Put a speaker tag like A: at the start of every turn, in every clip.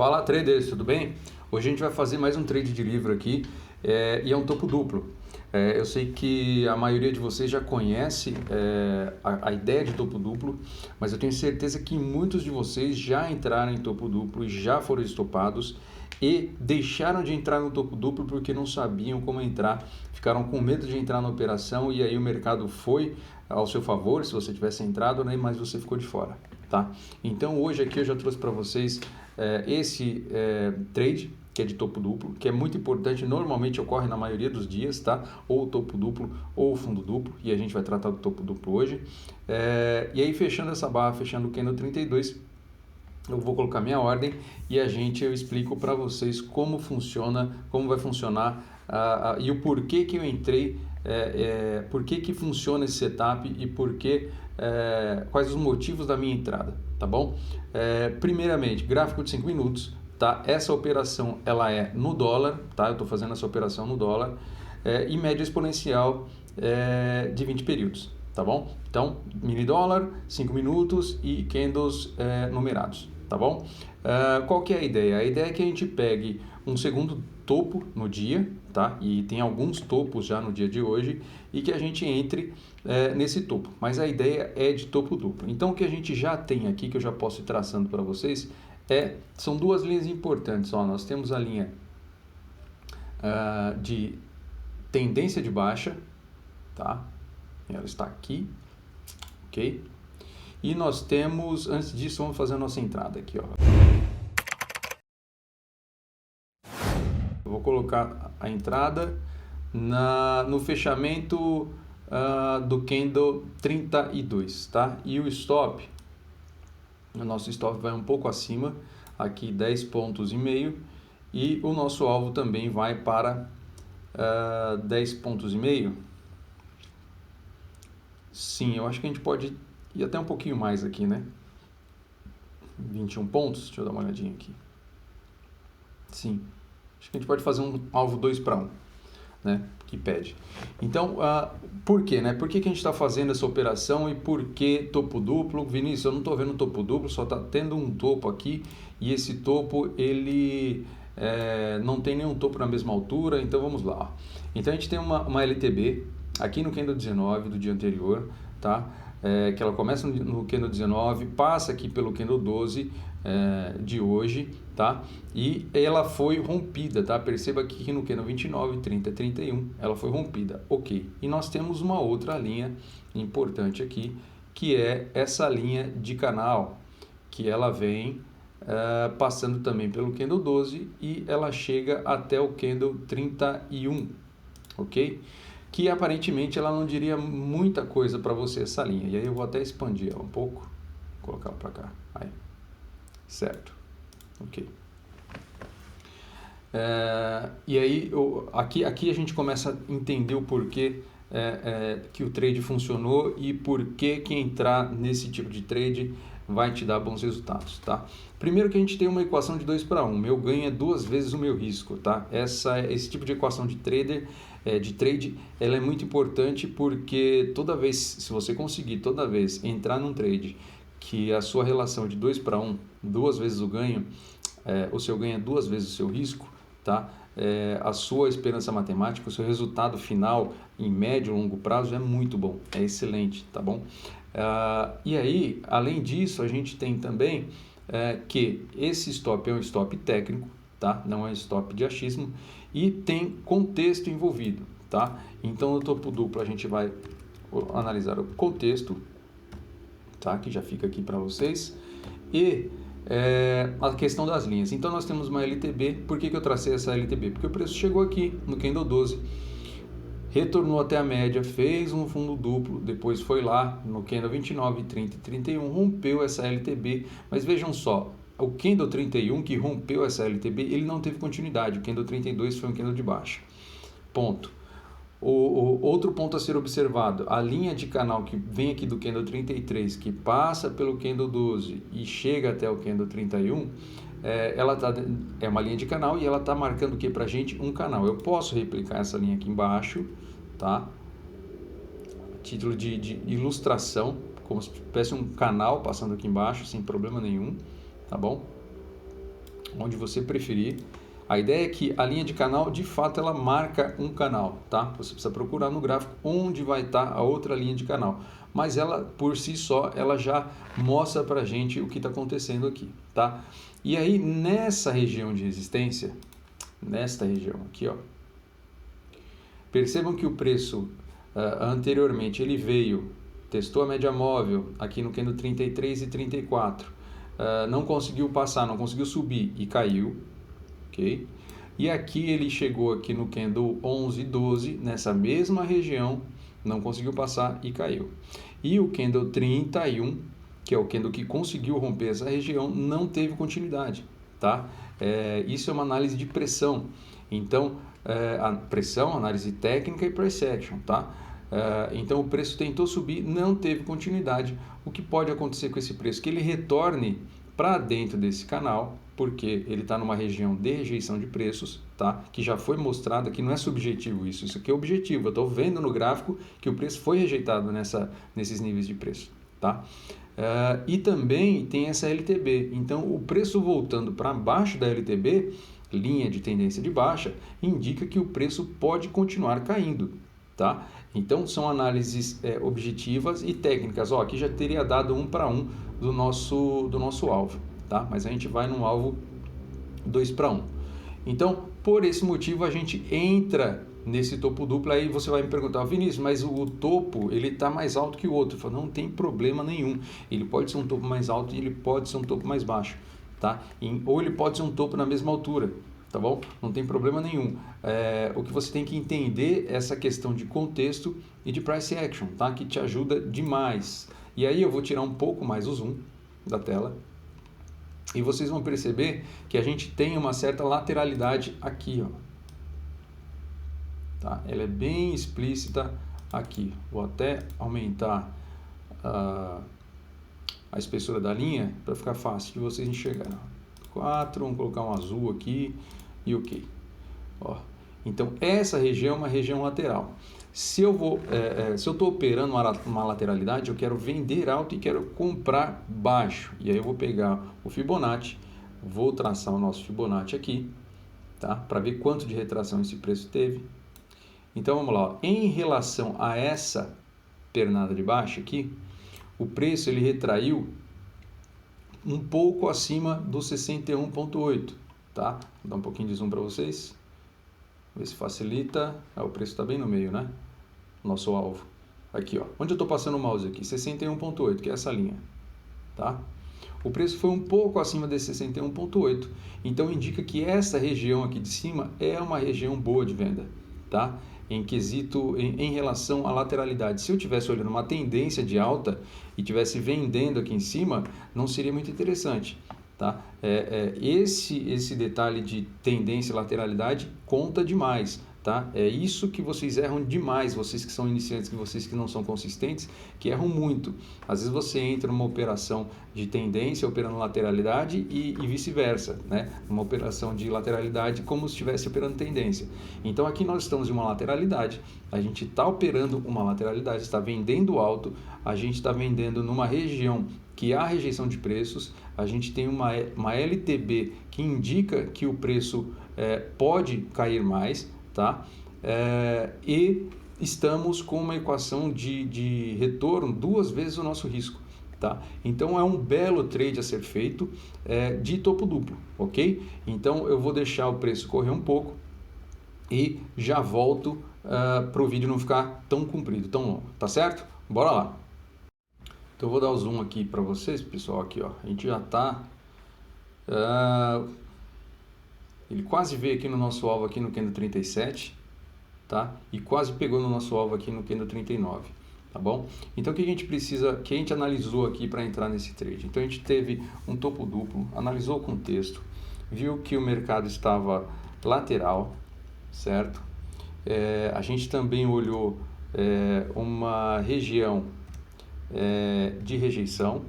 A: Fala traders, tudo bem? Hoje a gente vai fazer mais um trade de livro aqui e é um topo duplo. Eu sei que a maioria de vocês já conhece a ideia de topo duplo, mas eu tenho certeza que muitos de vocês já entraram em topo duplo e já foram estopados e deixaram de entrar no topo duplo porque não sabiam como entrar, ficaram com medo de entrar na operação e aí o mercado foi ao seu favor se você tivesse entrado, né, mas você ficou de fora. Tá? Então hoje aqui eu já trouxe para vocês esse trade que é de topo duplo, que é muito importante, normalmente ocorre na maioria dos dias, tá? Ou topo duplo ou fundo duplo, e a gente vai tratar do topo duplo hoje. E aí fechando essa barra, fechando o candle 32, eu vou colocar minha ordem e eu explico para vocês como funciona, como vai funcionar e o porquê que eu entrei, por que funciona esse setup e quais os motivos da minha entrada, tá bom? Primeiramente, gráfico de 5 minutos, tá? Essa operação ela é no dólar, tá? Eu estou fazendo essa operação no dólar e média exponencial de 20 períodos, tá bom? Então, mini dólar, 5 minutos e candles numerados, tá bom? Qual que é a ideia? A ideia é que a gente pegue um segundo topo no dia, tá? E tem alguns topos já no dia de hoje e que a gente entre nesse topo, mas a ideia é de topo duplo. Então o que a gente já tem aqui, que eu já posso ir traçando para vocês, são duas linhas importantes. Ó, nós temos a linha de tendência de baixa, tá? Ela está aqui, ok? E nós temos, antes disso, vamos fazer a nossa entrada aqui, ó. Eu vou colocar a entrada no fechamento do candle 32, tá? E o stop, o nosso stop vai um pouco acima, aqui 10 pontos e meio, e o nosso alvo também vai para 10 pontos e meio. Sim, eu acho que a gente pode ir até um pouquinho mais aqui, né? 21 pontos, deixa eu dar uma olhadinha aqui. Sim, acho que a gente pode fazer um alvo 2 para 1, né? Que pede. Então, por quê, né? Por que a gente está fazendo essa operação e por que topo duplo? Vinícius, eu não estou vendo topo duplo, só está tendo um topo aqui e esse topo, ele não tem nenhum topo na mesma altura, então vamos lá. Ó. Então, a gente tem uma LTB aqui no candle 19 do dia anterior, tá? Que ela começa no candle 19, passa aqui pelo candle 12 de hoje, tá? E ela foi rompida, tá? Perceba que aqui no candle 29, 30, 31, ela foi rompida, ok. E nós temos uma outra linha importante aqui, que é essa linha de canal, que ela vem passando também pelo candle 12 e ela chega até o candle 31, ok? Que aparentemente ela não diria muita coisa para você essa linha. E aí eu vou até expandir ela um pouco, colocar para cá, aí, certo, ok. E aí aqui a gente começa a entender o porquê que o trade funcionou e por que entrar nesse tipo de trade vai te dar bons resultados, tá? Primeiro que a gente tem uma equação de 2 para 1, meu ganho é 2 vezes o meu risco, tá? Esse tipo de equação de trade, ela é muito importante porque toda vez, se você conseguir toda vez entrar num trade que a sua relação é de 2 para 1, 2 vezes o ganho, o seu ganho é 2 vezes o seu risco, tá? A sua esperança matemática, o seu resultado final em médio e longo prazo é muito bom, é excelente, tá bom? E aí, além disso, a gente tem também que esse stop é um stop técnico, tá? Não é um stop de achismo e tem contexto envolvido, tá? Então, no topo duplo a gente vai analisar o contexto, tá? Que já fica aqui para vocês e a questão das linhas. Então nós temos uma LTB. Por que eu tracei essa LTB? Porque o preço chegou aqui no candle 12, retornou até a média, fez um fundo duplo, depois foi lá no candle 29, 30 e 31, rompeu essa LTB, mas vejam só, o candle 31 que rompeu essa LTB, ele não teve continuidade, o candle 32 foi um candle de baixa, ponto. O outro ponto a ser observado, a linha de canal que vem aqui do candle 33, que passa pelo candle 12 e chega até o candle 31, é uma linha de canal e ela está marcando o que para a gente? Um canal. Eu posso replicar essa linha aqui embaixo, tá? Título de ilustração, como se tivesse um canal passando aqui embaixo, sem problema nenhum, tá bom? onde você preferir. A ideia é que a linha de canal, de fato, ela marca um canal, tá? Você precisa procurar no gráfico onde vai estar a outra linha de canal. Mas ela, por si só, ela já mostra pra gente o que está acontecendo aqui, tá? E aí, nessa região de resistência, nesta região aqui, ó, percebam que o preço anteriormente ele veio, testou a média móvel aqui no candle 33 e 34, não conseguiu passar, não conseguiu subir e caiu, ok? E aqui ele chegou aqui no candle 11 e 12, nessa mesma região, não conseguiu passar e caiu. E o candle 31, que é o candle que conseguiu romper essa região, não teve continuidade, tá? Isso é uma análise de pressão. Então, a pressão, análise técnica e price action, tá? Então o preço tentou subir, não teve continuidade. O que pode acontecer com esse preço? Que ele retorne para dentro desse canal, porque ele está numa região de rejeição de preços, tá? Que já foi mostrada, que não é subjetivo isso aqui é objetivo. Eu estou vendo no gráfico que o preço foi rejeitado nesses níveis de preço, tá? E também tem essa LTB. Então o preço voltando para baixo da LTB, linha de tendência de baixa, indica que o preço pode continuar caindo, tá? Então são análises objetivas e técnicas. Aqui já teria dado 1 para 1 do nosso alvo, tá? Mas a gente vai no alvo 2 para 1. Então, por esse motivo, a gente entra nesse topo duplo. Aí você vai me perguntar, Vinícius, mas o topo ele está mais alto que o outro. Eu falo, não tem problema nenhum. Ele pode ser um topo mais alto e ele pode ser um topo mais baixo, tá? Ou ele pode ser um topo na mesma altura, tá bom? Não tem problema nenhum. O que você tem que entender é essa questão de contexto e de price action, tá? Que te ajuda demais. E aí eu vou tirar um pouco mais o zoom da tela e vocês vão perceber que a gente tem uma certa lateralidade aqui, ó. Tá? Ela é bem explícita aqui. Vou até aumentar a espessura da linha para ficar fácil de vocês enxergarem. 4, vamos colocar um azul aqui e ok. Ó. Então essa região é uma região lateral. Se eu estou operando uma lateralidade, eu quero vender alto e quero comprar baixo. E aí eu vou pegar o Fibonacci, vou traçar o nosso Fibonacci aqui, tá? Para ver quanto de retração esse preço teve. Então vamos lá, ó. Em relação a essa pernada de baixo aqui, o preço ele retraiu um pouco acima do 61,8, tá? Vou dar um pouquinho de zoom para vocês. Ver se facilita. O preço está bem no meio, né? Nosso alvo. Aqui, ó. Onde eu estou passando o mouse aqui? 61,8, que é essa linha, tá? O preço foi um pouco acima desse 61,8. Então indica que essa região aqui de cima é uma região boa de venda, tá? Em relação à lateralidade. Se eu estivesse olhando uma tendência de alta e estivesse vendendo aqui em cima, não seria muito interessante, tá? Esse detalhe de tendência e lateralidade conta demais, tá? É isso que vocês erram demais, vocês que são iniciantes, vocês que não são consistentes, que erram muito. Às vezes você entra numa operação de tendência operando lateralidade e vice-versa, né? Uma operação de lateralidade como se estivesse operando tendência. Então aqui nós estamos em uma lateralidade, a gente está operando uma lateralidade, está vendendo alto, a gente está vendendo numa região que há rejeição de preços, a gente tem uma LTB que indica que o preço pode cair mais, tá? E estamos com uma equação de retorno 2 vezes o nosso risco, tá? Então é um belo trade a ser feito de topo duplo, ok? Então eu vou deixar o preço correr um pouco e já volto para o vídeo não ficar tão comprido, tão longo, tá certo? Bora lá! Então eu vou dar o zoom aqui para vocês, pessoal, aqui, ó. A gente já tá... ele quase veio aqui no nosso alvo aqui no candle 37, tá? E quase pegou no nosso alvo aqui no candle 39, tá bom? Então o que a gente precisa, que a gente analisou aqui para entrar nesse trade? Então a gente teve um topo duplo, analisou o contexto, viu que o mercado estava lateral, certo? A gente também olhou uma região de rejeição.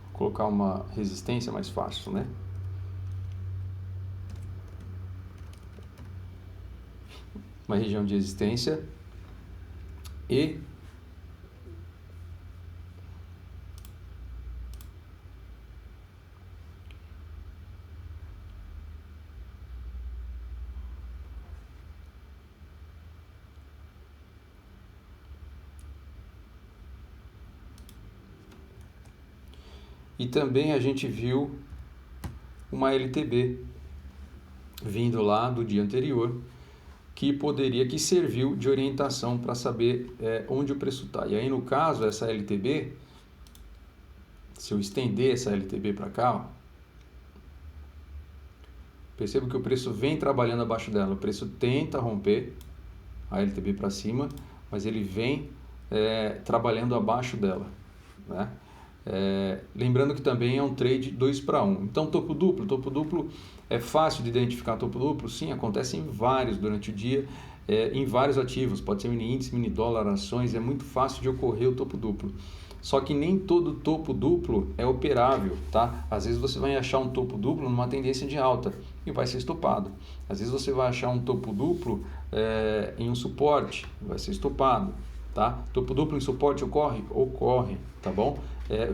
A: Vou colocar uma resistência mais fácil, né? Uma região de resistência e e também a gente viu uma LTB vindo lá do dia anterior, que serviu de orientação para saber onde o preço está. E aí, no caso, essa LTB, se eu estender essa LTB para cá, ó, percebo que o preço vem trabalhando abaixo dela. O preço tenta romper a LTB para cima, mas ele vem trabalhando abaixo dela, né? Lembrando que também é um trade 2 para 1. Então, topo duplo é fácil de identificar. Topo duplo, sim, acontece em vários durante o dia, em vários ativos, pode ser mini índice, mini dólar, ações, é muito fácil de ocorrer o topo duplo. Só que nem todo topo duplo é operável, tá? Às vezes você vai achar um topo duplo numa tendência de alta e vai ser estopado. Às vezes você vai achar um topo duplo em um suporte, vai ser estopado, tá? Topo duplo em suporte ocorre? Ocorre, tá bom?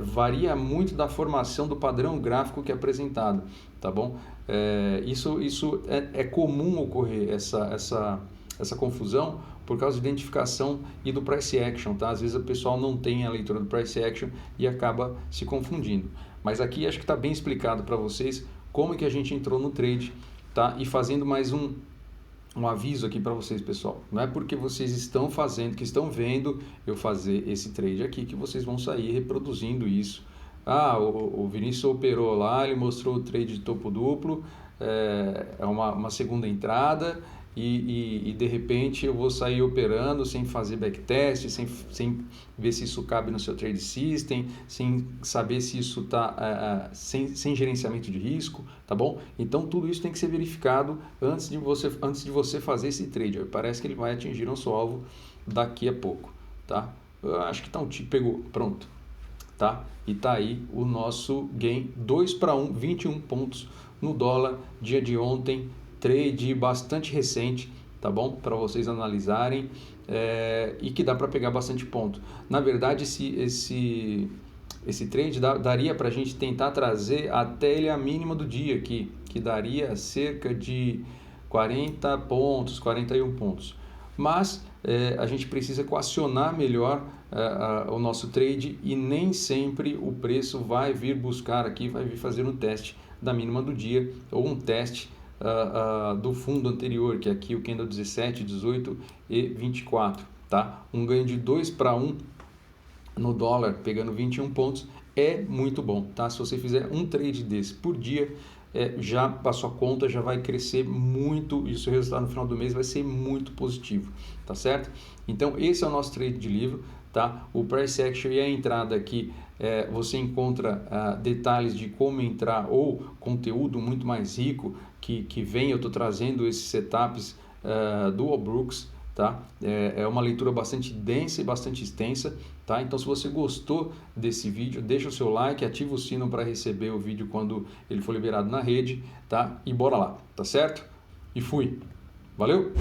A: Varia muito da formação do padrão gráfico que é apresentado, tá bom? Isso é comum ocorrer essa confusão por causa de identificação e do price action, tá? Às vezes o pessoal não tem a leitura do price action e acaba se confundindo. Mas aqui acho que está bem explicado para vocês como que a gente entrou no trade, tá? E fazendo mais um aviso aqui para vocês, pessoal. Não é porque vocês estão fazendo, que estão vendo eu fazer esse trade aqui, que vocês vão sair reproduzindo isso. O Vinícius operou lá, ele mostrou o trade de topo duplo, é uma segunda entrada, e de repente eu vou sair operando sem fazer backtest, sem ver se isso cabe no seu trade system, sem saber se isso está sem gerenciamento de risco, tá bom? Então tudo isso tem que ser verificado antes de você fazer esse trade. Parece que ele vai atingir o seu alvo daqui a pouco, tá? Eu acho que pegou, pronto, tá? E tá aí o nosso gain 2 para 1, 21 pontos no dólar, dia de ontem, trade bastante recente, tá bom? Para vocês analisarem, e que dá para pegar bastante ponto. Na verdade, esse trade daria para a gente tentar trazer até ele a mínima do dia aqui, que daria cerca de 40 pontos, 41 pontos. Mas a gente precisa equacionar melhor o nosso trade e nem sempre o preço vai vir buscar aqui, vai vir fazer um teste da mínima do dia ou um teste do fundo anterior, que é aqui o candle 17, 18 e 24, tá? Um ganho de 2 para 1 no dólar, pegando 21 pontos, é muito bom, tá? Se você fizer um trade desse por dia, já a sua conta já vai crescer muito, e o seu resultado no final do mês vai ser muito positivo, tá certo? Então esse é o nosso trade de livro, tá? O price action e a entrada aqui, você encontra detalhes de como entrar ou conteúdo muito mais rico que vem. Eu estou trazendo esses setups do Allbrooks, tá? É uma leitura bastante densa e bastante extensa, tá? Então, se você gostou desse vídeo, deixa o seu like, ativa o sino para receber o vídeo quando ele for liberado na rede, tá? E bora lá, tá certo? E fui! Valeu!